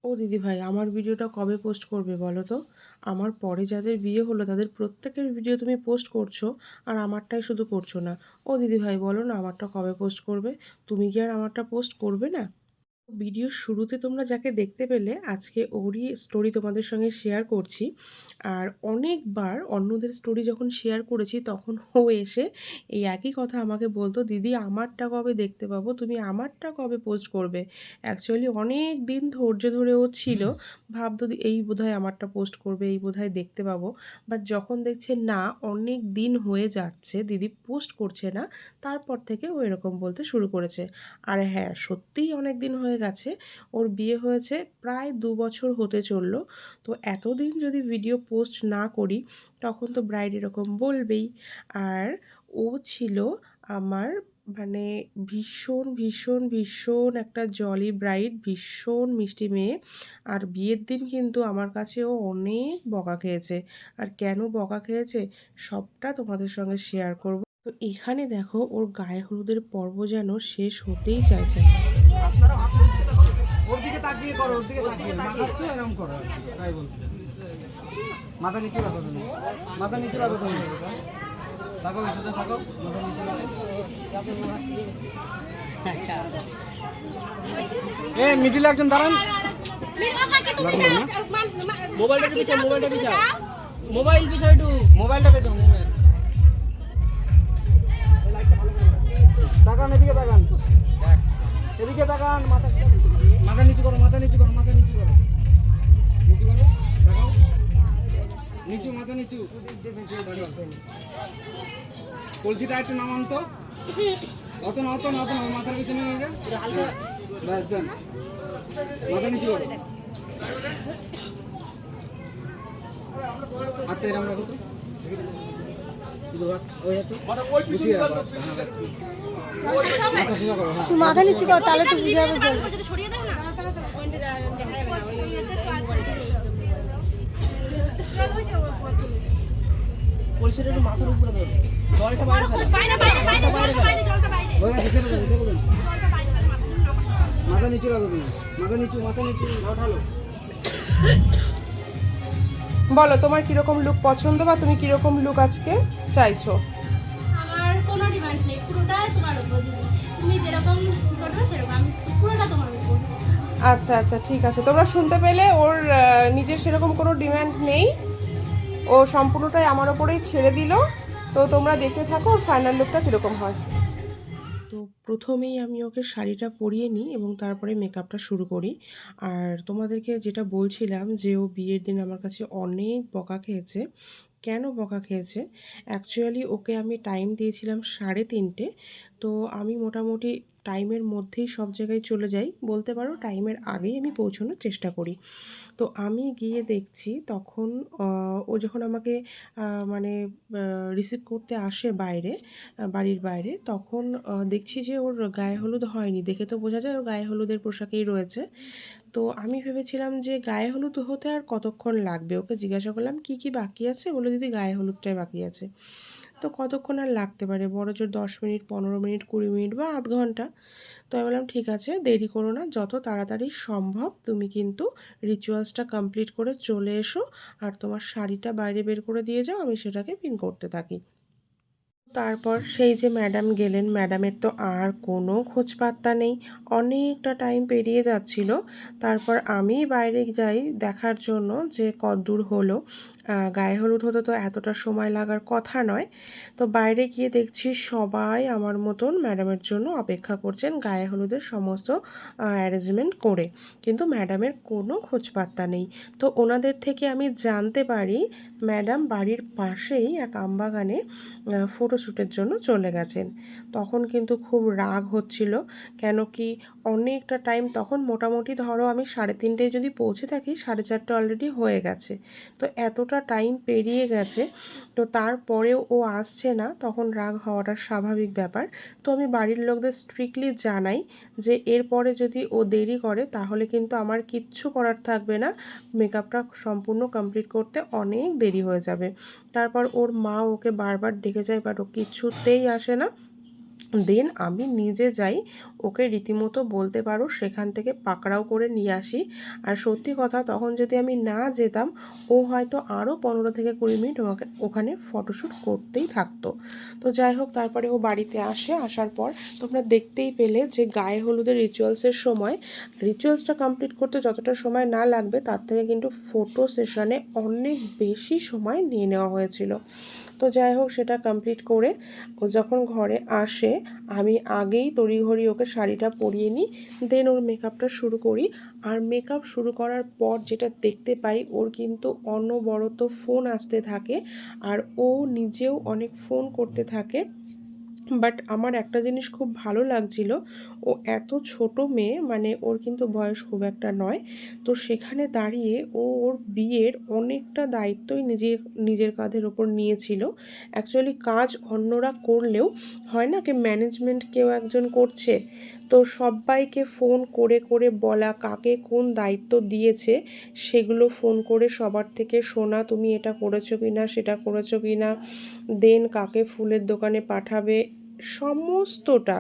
ও দিদিভাই, আমার ভিডিওটা কবে পোস্ট করবে বলো তো? আমার পরে যাদের বিয়ে হলো তাদের প্রত্যেকের ভিডিও তুমি পোস্ট করছো, আর আমারটাই শুধু করছো না। ও দিদিভাই বলো না, আমারটা কবে পোস্ট করবে? তুমি কি আর আমারটা পোস্ট করবে না? ভিডিওর শুরুতে তোমরা যাকে দেখতে পেলে, আজকে ওরই স্টোরি তোমাদের সঙ্গে শেয়ার করছি। আর অনেকবার অন্যদের স্টোরি যখন শেয়ার করেছি তখন ও এসে এই একই কথা আমাকে বলতো, দিদি আমারটা কবে দেখতে পাবো, তুমি আমারটা কবে পোস্ট করবে। অ্যাকচুয়ালি অনেক দিন ধৈর্য ধরে ও ছিল, ভাবতো এই বোধহয় আমারটা পোস্ট করবে, এই বোধহয় দেখতে পাবো। বাট যখন দেখছে না অনেক দিন হয়ে যাচ্ছে দিদি পোস্ট করছে না, তারপর থেকে ও এরকম বলতে শুরু করেছে। আর হ্যাঁ, সত্যিই অনেক দিন হয়ে গেছে। ওর বিয়ে হয়েছে প্রায় ২ বছর হতে চললো। তো এতদিন যদি ভিডিও পোস্ট না করি তখন তো ব্রাইড এরকম বলবেই। আর ও ছিল আমার মানে ভীষণ, ভীষণ, ভীষণ একটা জলি ব্রাইড, ভীষণ মিষ্টি মেয়ে। আর বিয়ের দিন কিন্তু আমার কাছে ও অনেক বকা খেয়েছে। আর কেন বকা খেয়েছে সবটা তোমাদের সঙ্গে শেয়ার করব। তো এখানে দেখো ওর গায়ে হলুদের পর্ব যেন শেষ হতেই চাইছে না। ওর দিকে তাকিয়ে করো, ওর দিকে তাকিয়ে মাখাচ্ছ এরকম করো, তাই বলতে। মাথা নিচু রাখো তুমি, মাথা নিচু রাখো তুমি, থাকো সোজা থাকো, মাথা নিচু রাখো। এ মিডিলে একজন দাঁড়ান। মোবাইলটা পিছাও, মোবাইলটা পিছাও, মোবাইল পিছাও, একটু মোবাইলটা পেছাও, মোবাইল তাকান, এদিকে তাকান, এদিকে তাকান, মাথা মাথা নিচু করো, মাথা নিচু করো, মাথা নিচু করো, নিচু করো, তাকাও, নিচু, মাথা নিচু। কলসিটা একটু নামান তো, অত না, অত না, অত না, মাথার পিছনে নিয়ে যান, ব্যাস দেন, মাথা নিচু করো, হাতটা এরম রাখো তো, মাথা নিচু কর, তাহলে তো বুঝে যাবে জল। মাথার উপরে ধরো, জলটা বাইরে ফেলো, মাথা নিচু রাখো তুমি, মাথা নিচু, মাথা নিচু, ঢালো। বলো তোমার কিরকম লুক পছন্দ, বা তুমি কিরকম লুক আজকে চাইছো? আমার কোনো ডিমান্ড নেই, পুরোটাই তোমার উপর। তুমি যেরকম করবে সেরকম, আমি পুরোটা তোমার উপর। আচ্ছা আচ্ছা, ঠিক আছে। তোমরা শুনতে পেলে, ওর নিজের সেরকম কোনো ডিমান্ড নেই, ও সম্পূর্ণটাই আমার ওপরেই ছেড়ে দিল। তো তোমরা দেখতে থাকো ওর ফাইনাল লুকটা কীরকম হয়। তো প্রথমেই আমি ওকে শাড়িটা পরিয়ে নিই এবং তারপরে মেকআপটা শুরু করি। আর তোমাদেরকে যেটা বলছিলাম যে ও বিয়ের দিন আমার কাছে অনেক বকা খেয়েছে। কেন বকা খেয়েছে? অ্যাকচুয়ালি ওকে আমি টাইম দিয়েছিলাম 3:30। তো আমি মোটামুটি টাইমের মধ্যেই সব জায়গায় চলে যাই, বলতে পারো টাইমের আগেই আমি পৌঁছানোর চেষ্টা করি। তো আমি গিয়ে দেখছি তখন ও যখন আমাকে মানে রিসিভ করতে আসে বাইরে, বাড়ির বাইরে, তখন দেখছি যে ওর গায়ে হলুদ হয়নি। দেখে তো বোঝা যায় ও গায়ে হলুদের পোশাকেই রয়েছে। তো আমি ভেবেছিলাম যে গায়ে হলুদ হতে আর কতক্ষণ লাগবে। ওকে জিজ্ঞাসা করলাম কি কি বাকি আছে, বললো দিদি গায়ে হলুদটাই বাকি আছে। তো কতক্ষণ আর লাগতে পারে, বড় জোর 10 মিনিট, 15 মিনিট, 20 মিনিট বা আধ ঘন্টা। তো আমি বললাম ঠিক আছে, দেরি করো না, যত তাড়াতাড়ি সম্ভব তুমি কিন্তু রিচুয়ালসটা কমপ্লিট করে চলে এসো, আর তোমার শাড়িটা বাইরে বের করে দিয়ে যাও, আমি সেটাকে পিন করতে থাকি। তারপর সেই যে ম্যাডাম গেলেন, ম্যাডামের তো আর কোনো খোঁজ পাত্তা নেই। অনেকটা টাইম পেরিয়ে যাচ্ছিল। তারপর আমি বাইরে যাই দেখার জন্য যে কতদূর হলো। গায়ে হলুদ হতে তো এতটা সময় লাগার কথা নয়। তো বাইরে গিয়ে দেখছি সবাই আমার মতন ম্যাডামের জন্য অপেক্ষা করছেন, গায়ে হলুদের সমস্ত অ্যারেঞ্জমেন্ট করে। কিন্তু ম্যাডামের কোনো খোঁজ পাত্তা নেই। তো ওনাদের থেকে আমি জানতে পারি ম্যাডাম বাড়ির পাশেই এক আমবাগানে ফটোশ্যুটের জন্য চলে গেছেন। তখন কিন্তু খুব রাগ হচ্ছিল, কেন কি অনেকটা টাইম, তখন মোটামুটি ধরো আমি 3:30 যদি পৌঁছে থাকি, 4:30 অলরেডি হয়ে গেছে। তো এতটা টাইম পেরিয়ে গেছে, তো তারপরেও ও আসছে না, তখন রাগ হওয়াটা স্বাভাবিক ব্যাপার। তো আমি বাড়ির লোকদের স্ট্রিক্টলি জানাই যে এরপরে যদি ও দেরি করে তাহলে কিন্তু আমার কিচ্ছু করার থাকবে না, মেকআপটা সম্পূর্ণ কমপ্লিট করতে অনেক দেরি হয়ে যাবে। তারপর ওর মা ওকে বারবার ডেকে যায়, বাট ও কিছুতেই আসে না। দেন আমি নিজে যাই ওকে রীতিমতো বলতে পারো সেখান থেকে পাকড়াও করে নিয়ে আসি। আর সত্যি কথা, তখন যদি আমি না যেতাম ও হয়তো আরও 15 থেকে 20 মিনিট ওখানে ফটোশ্যুট করতেই থাকতো। তো যাই হোক, তারপরে ও বাড়িতে আসে। আসার পর তোমরা দেখতেই পেলে যে গায়ে হলুদের রিচুয়ালসের সময় রিচুয়ালসটা কমপ্লিট করতে যতটা সময় না লাগবে তার থেকে কিন্তু ফটো সেশনে অনেক বেশি সময় নিয়ে নেওয়া হয়েছিল। তো যাই হোক, সেটা কমপ্লিট করে ও যখন ঘরে আসে আমি আগেই তড়িঘড়ি ওকে শাড়িটা পরিয়ে নিই, দেন ওর মেকআপটা শুরু করি। আর মেকআপ শুরু করার পর যেটা দেখতে পাই, ওর কিন্তু অনবরত ফোন আসতে থাকে আর ও নিজেও অনেক ফোন করতে থাকে। বাট আমার একটা জিনিস খুব ভালো লাগছিল, ও এত ছোট মেয়ে, মানে ওর কিন্তু বয়স খুব একটা নয়, তো সেখানে দাঁড়িয়ে ও ওর বিয়ের অনেকটা দায়িত্বই নিজের কাঁধের ওপর নিয়েছিল। অ্যাকচুয়ালি কাজ অন্যরা করলেও হয় না কি ম্যানেজমেন্ট কেউ একজন করছে, তো সবাইকে ফোন করে করে বলা কাকে কোন দায়িত্ব দিয়েছে সেগুলো ফোন করে সবার থেকে শোনা, তুমি এটা করেছো কি না, সেটা করেছো কি না, দেন কাকে ফুলের দোকানে পাঠাবে, সমস্তটা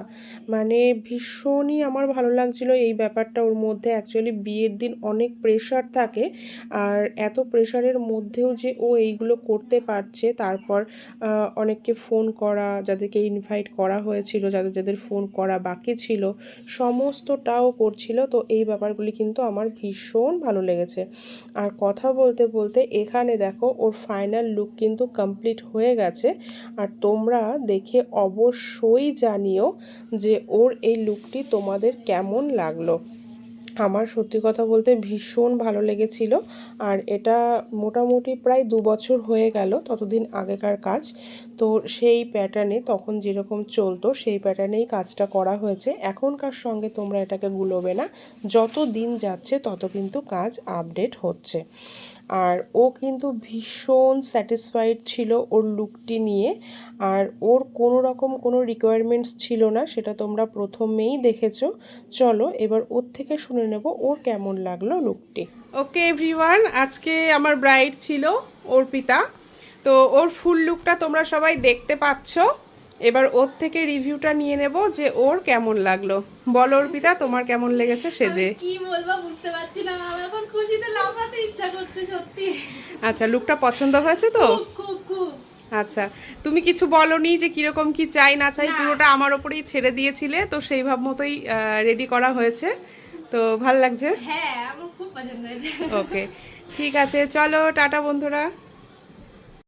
মানে ভীষণই আমার ভালো লাগছিল এই ব্যাপারটা। ওর মধ্যে অ্যাকচুয়ালি বিয়ের দিন অনেক প্রেশার থাকে, আর এত প্রেশারের মধ্যেও যে ও এইগুলো করতে পারছে, তারপর অনেককে ফোন করা, যাদেরকে ইনভাইট করা হয়েছিল, যাদের ফোন করা বাকি ছিল, সমস্তটাও করছিল। তো এই ব্যাপারগুলি কিন্তু আমার ভীষণ ভালো লেগেছে। আর কথা বলতে বলতে এখানে দেখো ওর ফাইনাল লুক কিন্তু কমপ্লিট হয়ে গেছে। আর তোমরা দেখে অবশ্যই জানিও যে ওর এই লুকটি তোমাদের কেমন লাগলো। আমার সত্যি কথা বলতে ভীষণ ভালো লেগেছিল। আর এটা মোটামুটি প্রায় 2 বছর হয়ে গেল, ততদিন আগেকার কাজ। তো সেই প্যাটার্নে তখন যেরকম চলতো সেই প্যাটার্নেই কাজটা করা হয়েছে। এখনকার সঙ্গে তোমরা এটাকে গুলোবে না, যত দিন যাচ্ছে তত কিন্তু কাজ আপডেট হচ্ছে। আর ও কিন্তু ভীষণ স্যাটিসফাইড ছিল ওর লুকটি নিয়ে। আর ওর কোনো রকম কোনো রিকোয়ারমেন্টস ছিল না, সেটা তোমরা প্রথমেই দেখেছো। চলো এবার ওর থেকে শুনে নেব ওর কেমন লাগলো লুকটি। ওকে এভরিওয়ান, আজকে আমার ব্রাইড ছিল অর্পিতা। তো ওর ফুল লুকটা তোমরা সবাই দেখতে পাচ্ছো। এবার ওর থেকে রিভিউটা নিয়ে নেব যে ওর কেমন লাগলো। বলো অর্পিতা, তোমার কেমন লেগেছে সেজে? কি বলবো বুঝতে পারছি না, আমার এখন খুশিতে লাফাতে ইচ্ছা করছে সত্যি। আচ্ছা, লুকটা পছন্দ হয়েছে তো? খুব খুব খুব। আচ্ছা, তুমি কিছু বলনি যে কিরকম কি চাই না চাই, না। পুরোটা আমার ওপরেই ছেড়ে দিয়েছিলে, তো সেই ভাব মতোই রেডি করা হয়েছে। তো ভাল লাগছে? হ্যাঁ, আমার খুব পছন্দ হয়েছে। ওকে, ঠিক আছে, চলো টাটা বন্ধুরা।